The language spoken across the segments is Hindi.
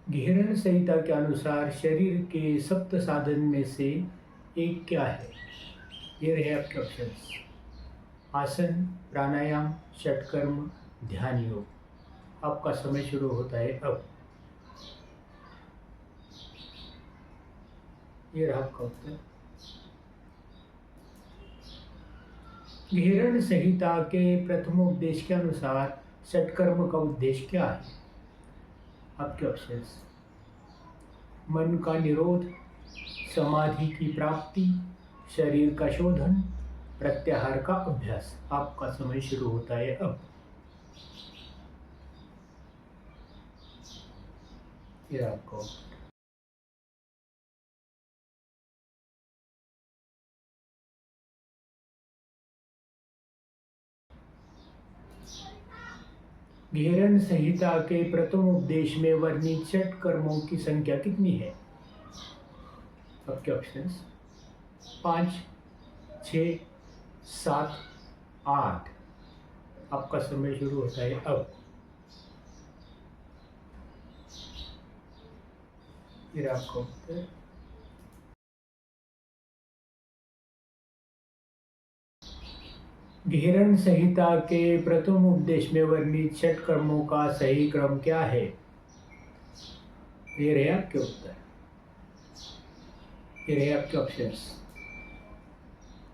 घेरण संहिता के अनुसार शरीर के सप्त साधन में से एक क्या है? ये रहे आपके ऑप्शंस। आसन, प्राणायाम, षटकर्म, ध्यान योग। आपका समय शुरू होता है अब। ये रहा आपका उत्तर। घेरण संहिता के प्रथम उपदेश के अनुसार षटकर्म का उद्देश्य क्या है? आपके ऑप्शंस। मन का निरोध, समाधि की प्राप्ति, शरीर का शोधन, प्रत्याहार का अभ्यास। आपका समय शुरू होता है अब। ये आपको घेरण संहिता के प्रथम उपदेश में वर्णित षट कर्मों की संख्या कितनी है? आपके ऑप्शंस 5, 6, 7, 8। आपका समय शुरू होता है अब। फिर आपका उत्तर। घेरण संहिता के प्रथम उपदेश में वर्णित षट कर्मों का सही क्रम क्या है? ये रहे आपके उत्तर। ये रहे आपके ऑप्शंस।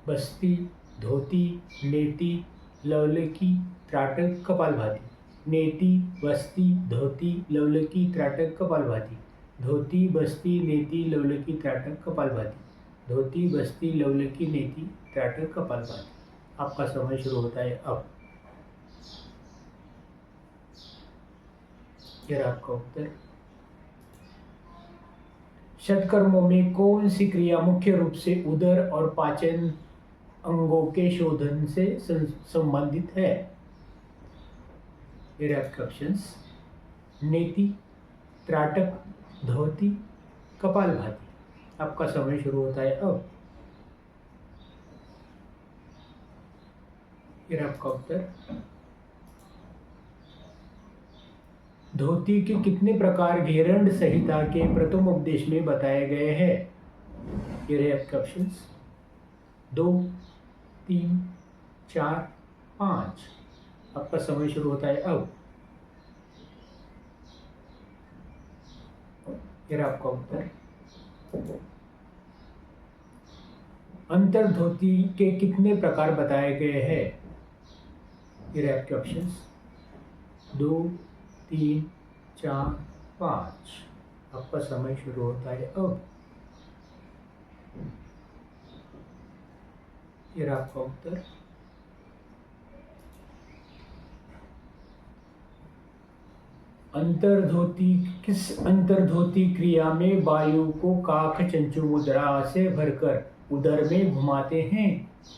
बस्ती, धोती, नेति, लवलकी, त्राटक, कपालभाति। नेति, बस्ती, धोती, लवलकी, त्राटक, कपालभाति। धोती, बस्ती, नेति, लवलकी, त्राटक, कपालभाति। धोती, बस्ती, लवलकी, नेति, त्राटक, कपालभाति। आपका समय शुरू होता है अब। यह आपका उत्तर। षटकर्मों में कौन सी क्रिया मुख्य रूप से उदर और पाचन अंगों के शोधन से संबंधित है? ये आपके ऑप्शंस। नेति, त्राटक, धोती, कपालभाति। आपका समय शुरू होता है अब। ये आपका उत्तर। धोती के कितने प्रकार घेरण संहिता के प्रथम उपदेश में बताए गए हैं? ये रहे आपके ऑप्शंस। 2, 3, 4, 5। आपका समय शुरू होता है अब। ये रहा आपका उत्तर। अंतर धोती के कितने प्रकार बताए गए हैं? ये रहे आपके ऑप्शंस। 2, 3, 4, 5। आपका समय शुरू होता है अब। ये रहा आपका उत्तर। अंतर्धोती किस अंतर्धोती क्रिया में वायु को काक चंचु मुद्रा से भरकर उदर में घुमाते हैं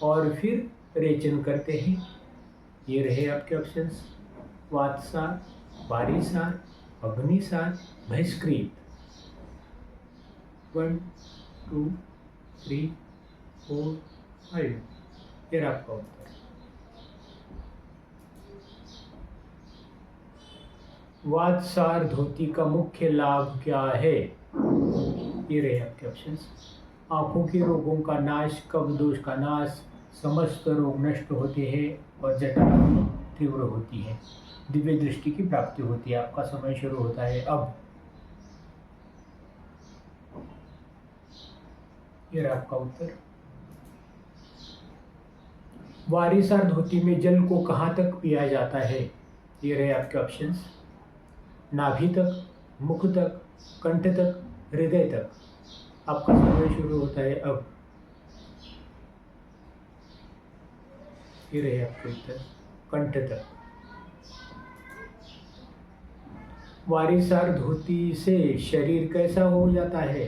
और फिर रेचन करते हैं? ये रहे आपके ऑप्शंस। वातसार, बारीसार, अग्निसार, बहिष्कृत। 1, 2, 3, 4, 5। ये रहा आपका उत्तर। वातसार धोती का मुख्य लाभ क्या है? ये रहे आपके ऑप्शंस। आंखों के रोगों का नाश, कब्ज दोष का नाश, समस्त रोग नष्ट होते हैं और जटा तीव्र होती है, दिव्य दृष्टि की प्राप्ति होती है। आपका समय शुरू होता है अब। ये रहा आपका उत्तर। वारिसार धोती में जल को कहाँ तक पिया जाता है? ये रहे आपके ऑप्शंस। नाभि तक, मुख तक, कंठ तक, हृदय तक। आपका समय शुरू होता है अब। ये रहे आपके उत्तर। कंठ तक। वारिसार धोती से शरीर कैसा हो जाता है?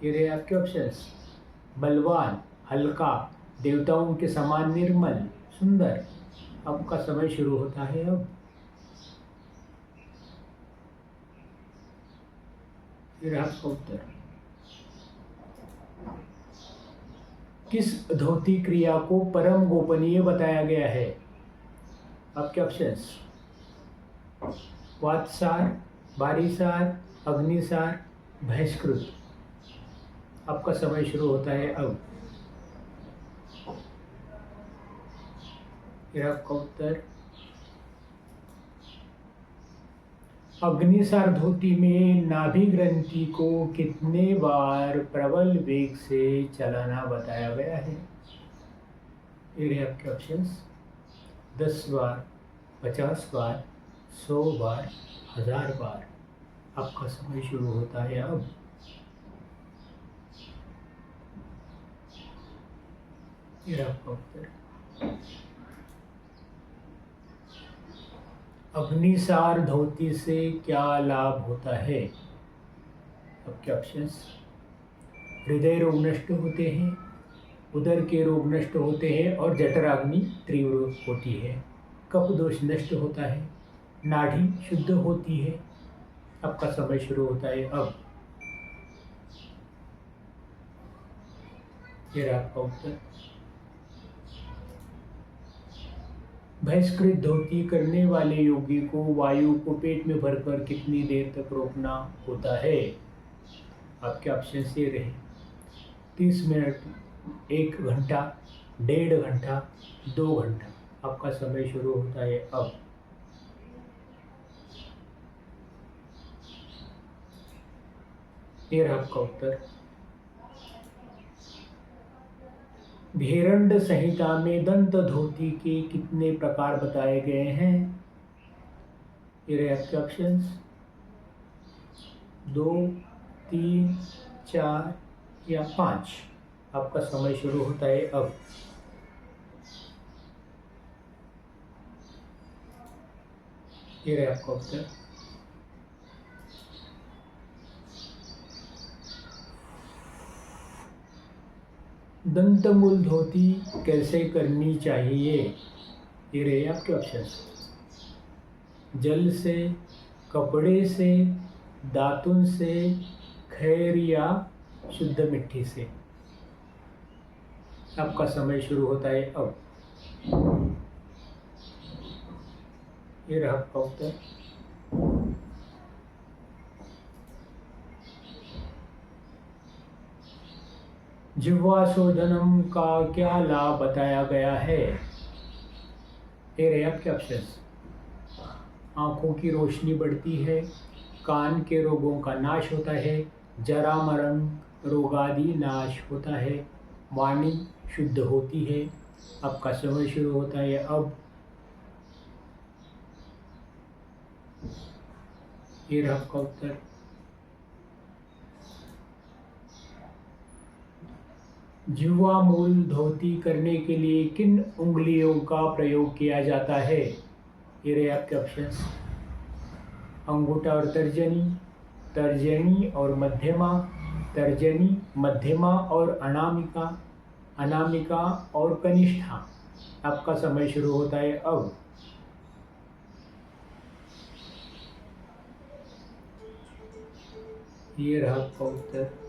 ये रहे आपके ऑप्शंस। बलवान, हल्का, देवताओं के समान निर्मल, सुंदर। आपका समय शुरू होता है अब। फिर आपका उत्तर। किस धोती क्रिया को परम गोपनीय बताया गया है? आपके ऑप्शंस। वातसार, बारीसार, अग्निसार, बहिष्कृत। आपका समय शुरू होता है अब। फिर आपका उत्तर, अग्निसार धोती में नाभि ग्रंथि को कितने बार प्रबल वेग से चलाना बताया गया है? ये रहे आपके ऑप्शंस। 10 बार, 50 बार, 100 बार, 1000 बार। आपका समय शुरू होता है अब। ये रहा आपका उत्तर। अग्निसार धोती से क्या लाभ होता है? आपके ऑप्शंस। हृदय रोग नष्ट होते हैं, उदर के रोग नष्ट होते हैं और जठराग्नि तीव्र होती है। कफ दोष नष्ट होता है, नाड़ी शुद्ध होती है। आपका समय शुरू होता है अब। ये रहा आपका उत्तर। बहिष्कृत धोती करने वाले योगी को वायु को पेट में भरकर कितनी देर तक रोकना होता है? आपके ऑप्शन ये रहे। 30 मिनट, 1 घंटा, 1.5 घंटा, 2 घंटा। आपका समय शुरू होता है अब। ये रहा आपका उत्तर। भेरंड संहिता में दंत धोती के कितने प्रकार बताए गए हैं? ये रहे आपके ऑप्शंस। 2, 3, 4 या 5। आपका समय शुरू होता है अब। ये रहे आपका उत्तर। दंतमूल धोती कैसे करनी चाहिए? ये रहे आपके ऑप्शंस। जल से, कपड़े से, दातुन से, खैर या शुद्ध मिट्टी से। आपका समय शुरू होता है अब। ये रहा आपका उत्तर। जिह्वा शोधनम का क्या लाभ बताया गया है? ये रहे आपके ऑप्शंस। आंखों की रोशनी बढ़ती है, कान के रोगों का नाश होता है, जरा मरण रोगादि नाश होता है, वाणी शुद्ध होती है। आपका समय शुरू होता है अब। ये रहा आपका उत्तर। जिह्वा मूल धोती करने के लिए किन उंगलियों का प्रयोग किया जाता है? ये रहे आपके ऑप्शंस। अंगूठा और तर्जनी, तर्जनी और मध्यमा, तर्जनी, मध्यमा और अनामिका, अनामिका और कनिष्ठा। आपका समय शुरू होता है अब। ये रहा आपका उत्तर।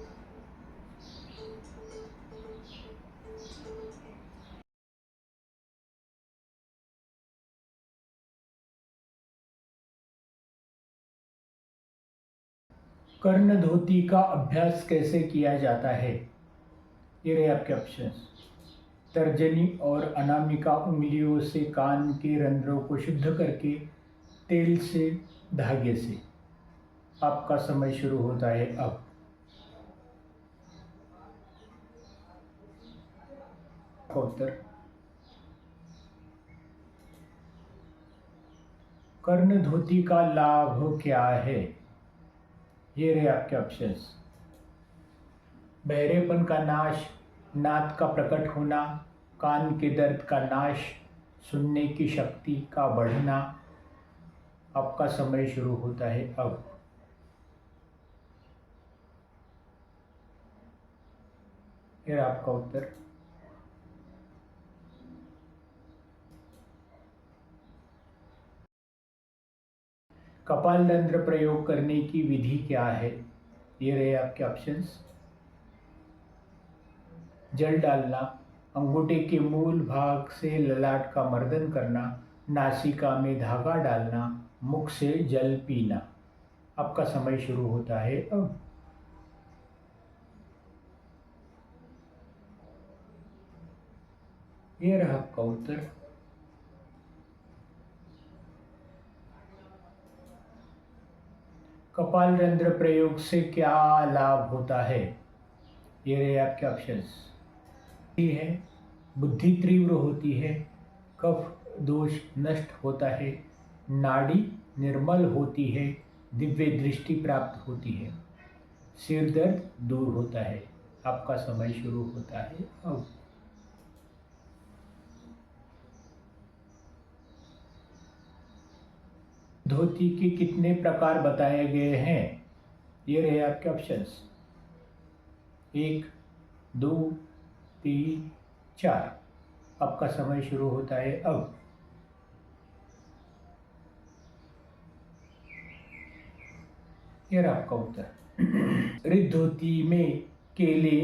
कर्ण धोती का अभ्यास कैसे किया जाता है? ये रहे आपके ऑप्शंस। तर्जनी और अनामिका उंगलियों से कान के रंध्रों को शुद्ध करके तेल से, धागे से। आपका समय शुरू होता है अब। उत्तर। कर्ण धोती का लाभ क्या है? ये रहे आपके ऑप्शंस। बहरेपन का नाश, नाद का प्रकट होना, कान के दर्द का नाश, सुनने की शक्ति का बढ़ना। आपका समय शुरू होता है अब। ये आपका उत्तर। कपालतंत्र प्रयोग करने की विधि क्या है? ये रहे आपके ऑप्शंस। जल डालना, अंगूठे के मूल भाग से ललाट का मर्दन करना, नासिका में धागा डालना, मुख से जल पीना। आपका समय शुरू होता है अब। ये रहा आपका उत्तर। कपालरंध्र प्रयोग से क्या लाभ होता है? ये रहे आपके ऑप्शंस। ये है, बुद्धि तीव्र होती है, कफ दोष नष्ट होता है, नाड़ी निर्मल होती है, दिव्य दृष्टि प्राप्त होती है, सिर दर्द दूर होता है। आपका समय शुरू होता है अब। धोती के कितने प्रकार बताए गए हैं? ये रहे आपके ऑप्शंस। 1, 2, 3, 4। आपका समय शुरू होता है अब। ये रहा आपका उत्तर। रित धोती में केले,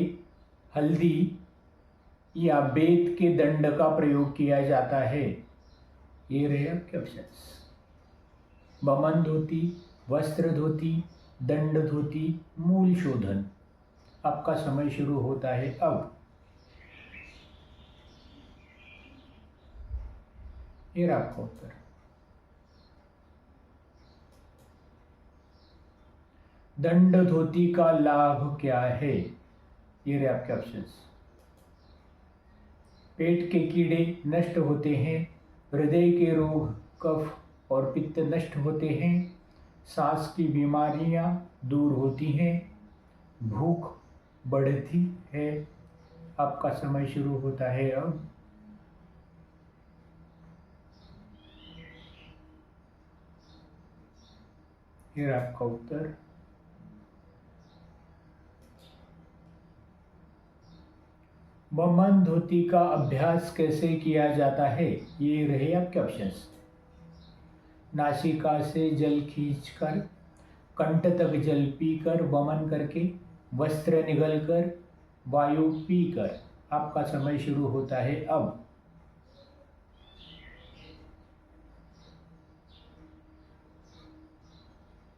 हल्दी या बेत के दंड का प्रयोग किया जाता है। ये रहे आपके ऑप्शंस। बमन धोती, वस्त्र धोती, दंड धोती, मूल शोधन। आपका समय शुरू होता है अब। ये रहा आपका उत्तर। दंड धोती का लाभ क्या है? ये रहे आपके ऑप्शंस। पेट के कीड़े नष्ट होते हैं, हृदय के रोग, कफ और पित्त नष्ट होते हैं, सांस की बीमारियां दूर होती हैं, भूख बढ़ती है। आपका समय शुरू होता है अब। ये रहा आपका उत्तर। बमन धोती का अभ्यास कैसे किया जाता है? ये रहे आपके ऑप्शंस। नासिका से जल खींचकर, कंठ तक जल पीकर, वमन करके, वस्त्र निगलकर, वायु पीकर। आपका समय शुरू होता है अब।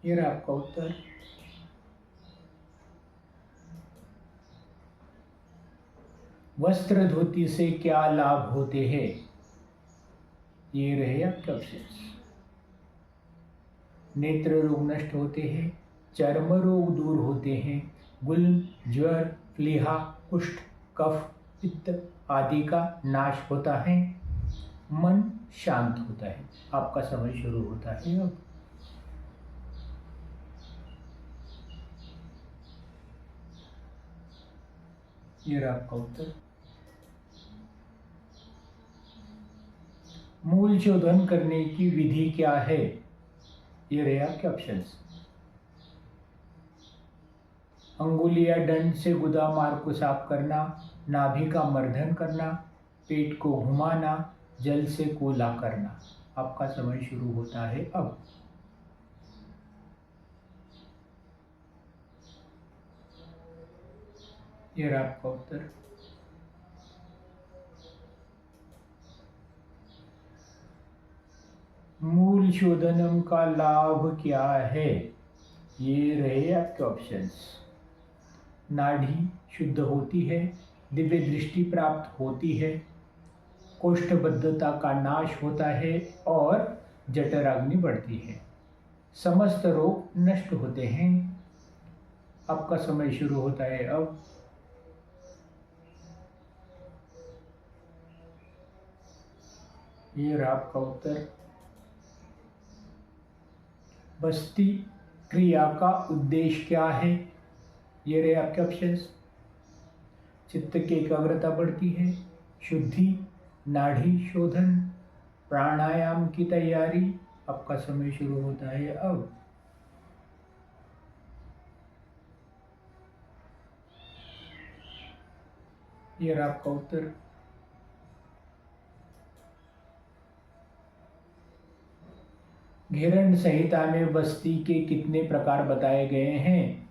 ये रहा आपका उत्तर। वस्त्र धोती से क्या लाभ होते हैं? ये रहे आपके ऑप्शंस। नेत्र रोग नष्ट होते हैं, चर्म रोग दूर होते हैं, गुल्म, ज्वर, प्लीहा, कुष्ठ, कफ, पित्त आदि का नाश होता है, मन शांत होता है। आपका समय शुरू होता है अब। ये रहा आपका उत्तर। मूल शोधन करने की विधि क्या है? ये रहे आपके ऑप्शंस। अंगुली या दंड से गुदा मार्ग को साफ करना, नाभि का मर्दन करना, पेट को घुमाना, जल से कोला करना। आपका समय शुरू होता है अब। ये रहा आपका उत्तर। मूल शोधनम का लाभ क्या है? ये रहे आपके ऑप्शंस। नाड़ी शुद्ध होती है, दिव्य दृष्टि प्राप्त होती है, कोष्ठबद्धता का नाश होता है और जठराग्नि बढ़ती है, समस्त रोग नष्ट होते हैं। आपका समय शुरू होता है अब। ये रहा आपका उत्तर। बस्ती क्रिया का उद्देश्य क्या है? ये रहे आपके ऑप्शंस। चित्त की एकाग्रता बढ़ती है, शुद्धि, नाड़ी शोधन, प्राणायाम की तैयारी। आपका समय शुरू होता है अब। ये रहा आपका उत्तर। घेरण संहिता में बस्ती के कितने प्रकार बताए गए हैं?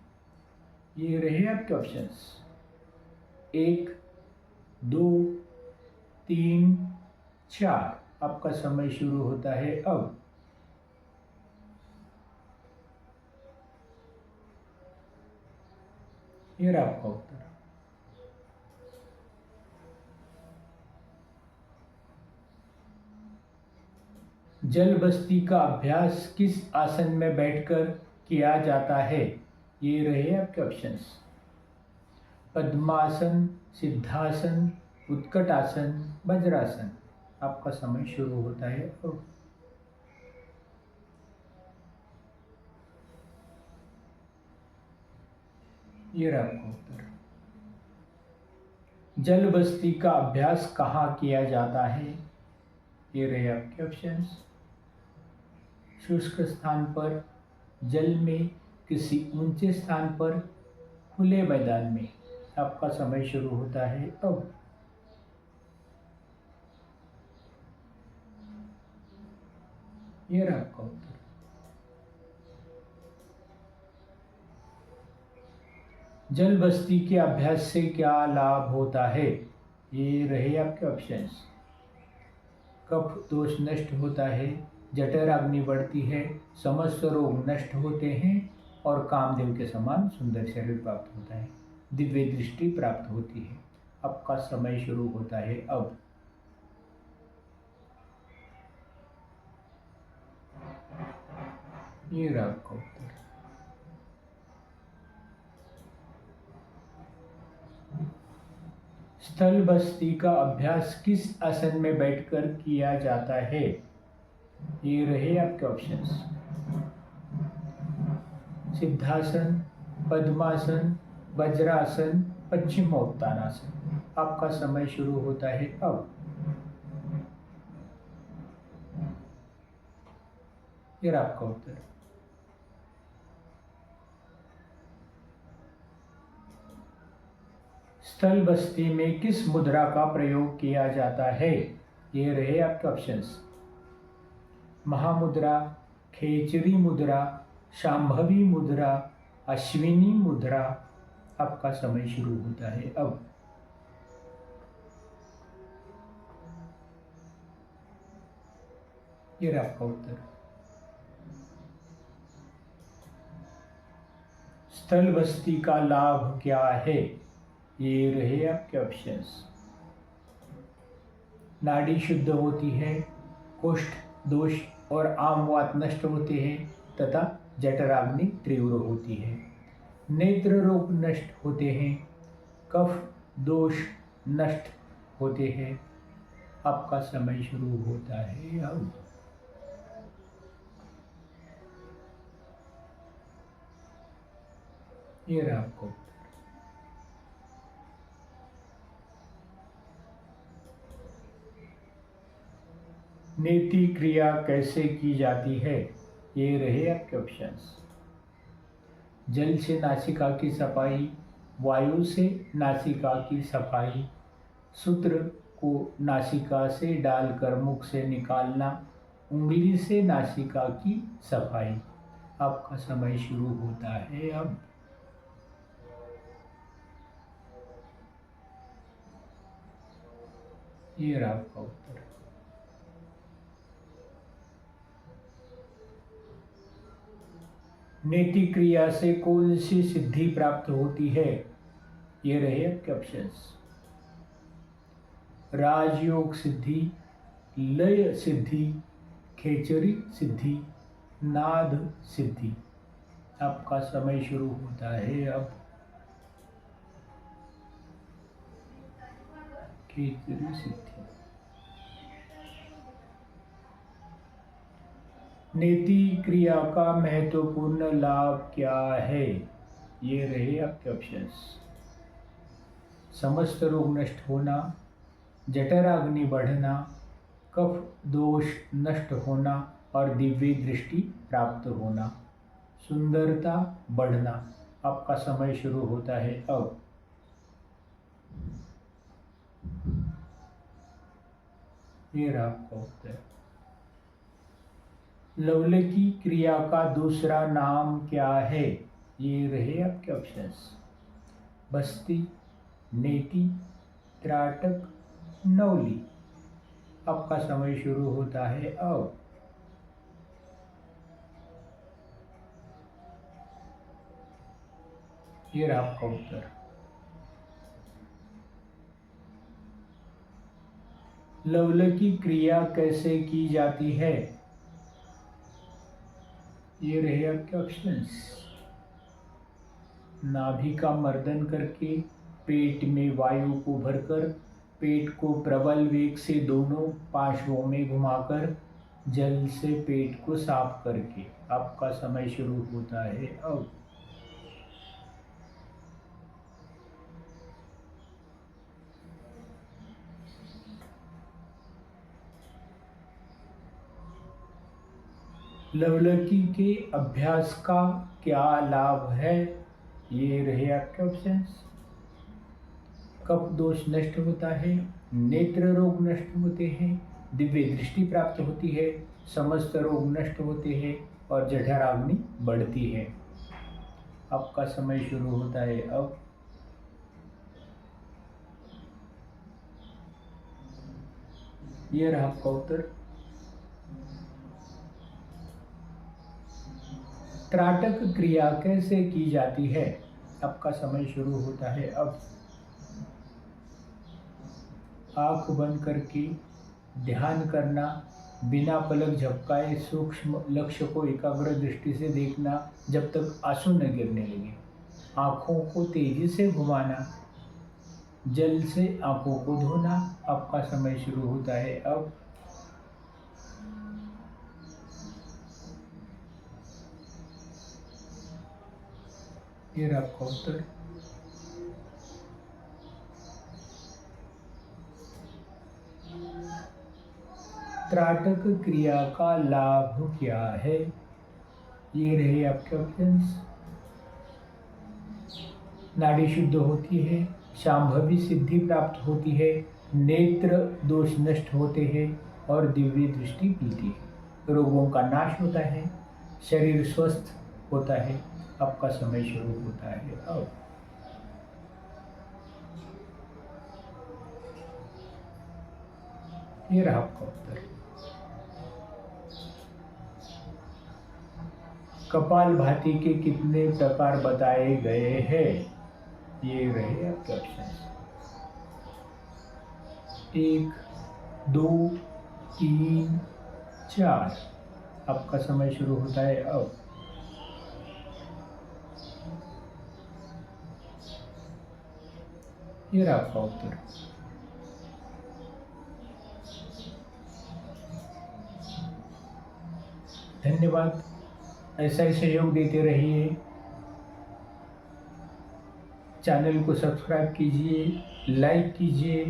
ये रहे आपके ऑप्शंस। 1, 2, 3, 4। आपका समय शुरू होता है अब। ये रहा आपका उत्तर। जल बस्ती का अभ्यास किस आसन में बैठकर किया जाता है? ये रहे आपके ऑप्शंस। पद्मासन, सिद्धासन, उत्कट आसन, वज्रासन। आपका समय शुरू होता है अब। ये रहा आपका उत्तर। जल बस्ती का अभ्यास कहाँ किया जाता है? ये रहे आपके ऑप्शंस। शुष्क स्थान पर, जल में, किसी ऊंचे स्थान पर, खुले मैदान में। आपका समय शुरू होता है अब। ये रहा आपका उत्तर। जल बस्ती के अभ्यास से क्या लाभ होता है? ये रहे आपके ऑप्शंस। कफ दोष नष्ट होता है, जठर अग्नि बढ़ती है, समस्त रोग नष्ट होते हैं और कामदेव के समान सुंदर शरीर प्राप्त होता है, दिव्य दृष्टि प्राप्त होती है। आपका समय शुरू होता है अब। ये रहा आपका उत्तर। स्थल बस्ती का अभ्यास किस आसन में बैठकर किया जाता है? ये रहे आपके ऑप्शंस। सिद्धासन, पद्मासन, वज्रासन, पश्चिमोत्तानासन। आपका समय शुरू होता है अब। ये रहा आपका उत्तर। स्थल बस्ती में किस मुद्रा का प्रयोग किया जाता है? ये रहे आपके ऑप्शंस। महामुद्रा, खेचरी मुद्रा, शांभवी मुद्रा, अश्विनी मुद्रा। आपका समय शुरू होता है अब। ये रहा आपका उत्तर। स्थल बस्ती का लाभ क्या है? ये रहे आपके ऑप्शंस। नाड़ी शुद्ध होती है, कुष्ठ दोष और आमवात नष्ट होते हैं तथा जठराग्नि तीव्र होती है, नेत्र रोग नष्ट होते हैं, कफ दोष नष्ट होते हैं। आपका समय शुरू होता है अब। ये रहा आपको। नेति क्रिया कैसे की जाती है? ये रहे आपके ऑप्शंस। जल से नासिका की सफाई, वायु से नासिका की सफाई, सूत्र को नासिका से डालकर मुख से निकालना, उंगली से नासिका की सफाई। आपका समय शुरू होता है अब। ये रहा आपका उत्तर। नेति क्रिया से कौन सी सिद्धि प्राप्त होती है? ये रहे आपके ऑप्शंस। राजयोग सिद्धि, लय सिद्धि, खेचरी सिद्धि, नाद सिद्धि। आपका समय शुरू होता है अब। खेचरी सिद्धि। नेति क्रिया का महत्वपूर्ण लाभ क्या है? ये रहे आपके ऑप्शंस। समस्त रोग नष्ट होना, जठराग्नि बढ़ना, कफ दोष नष्ट होना और दिव्य दृष्टि प्राप्त होना, सुंदरता बढ़ना। आपका समय शुरू होता है अब। ये रहा आपका उत्तर। लवलकी क्रिया का दूसरा नाम क्या है? ये रहे आपके ऑप्शंस। बस्ती, नेति, त्राटक, नवली। आपका समय शुरू होता है अब। ये रहा आपका उत्तर। लवलकी क्रिया कैसे की जाती है? ये रहे आपके ऑप्शंस। नाभि का मर्दन करके, पेट में वायु को भरकर, पेट को प्रबल वेग से दोनों पार्श्वों में घुमाकर, जल से पेट को साफ करके। आपका समय शुरू होता है अब। लवलकी के अभ्यास का क्या लाभ है? ये रहे आपके ऑप्शंस। कफ दोष नष्ट होता है, नेत्र रोग नष्ट होते हैं, दिव्य दृष्टि प्राप्त होती है, समस्त रोग नष्ट होते हैं और जठराग्नि बढ़ती है। आपका समय शुरू होता है अब। यह रहा आपका उत्तर। त्राटक क्रिया कैसे की जाती है? आपका समय शुरू होता है अब। आंख बंद करके ध्यान करना, बिना पलक झपकाए सूक्ष्म लक्ष्य को एकाग्र दृष्टि से देखना जब तक आंसू न गिरने लगे। आंखों को तेजी से घुमाना, जल से आंखों को धोना। आपका समय शुरू होता है अब। ये रहा आपका उत्तर। त्राटक क्रिया का लाभ क्या है? ये रहे आपके ऑप्शंस। नाड़ी शुद्ध होती है, शांभवी सिद्धि प्राप्त होती है, नेत्र दोष नष्ट होते हैं और दिव्य दृष्टि मिलती है, रोगों का नाश होता है, शरीर स्वस्थ होता है। आपका समय शुरू होता है अब। ये रहा आपका उत्तर। कपालभाति के कितने प्रकार बताए गए हैं? ये रहे आपके ऑप्शन। 1, 2, 3, 4। आपका समय शुरू होता है अब। ये रहा आपका उत्तर। धन्यवाद। ऐसा ही सहयोग देते रहिए। चैनल को सब्सक्राइब कीजिए, लाइक कीजिए,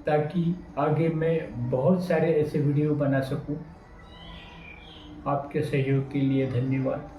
ताकि आगे मैं बहुत सारे ऐसे वीडियो बना सकूं। आपके सहयोग के लिए धन्यवाद।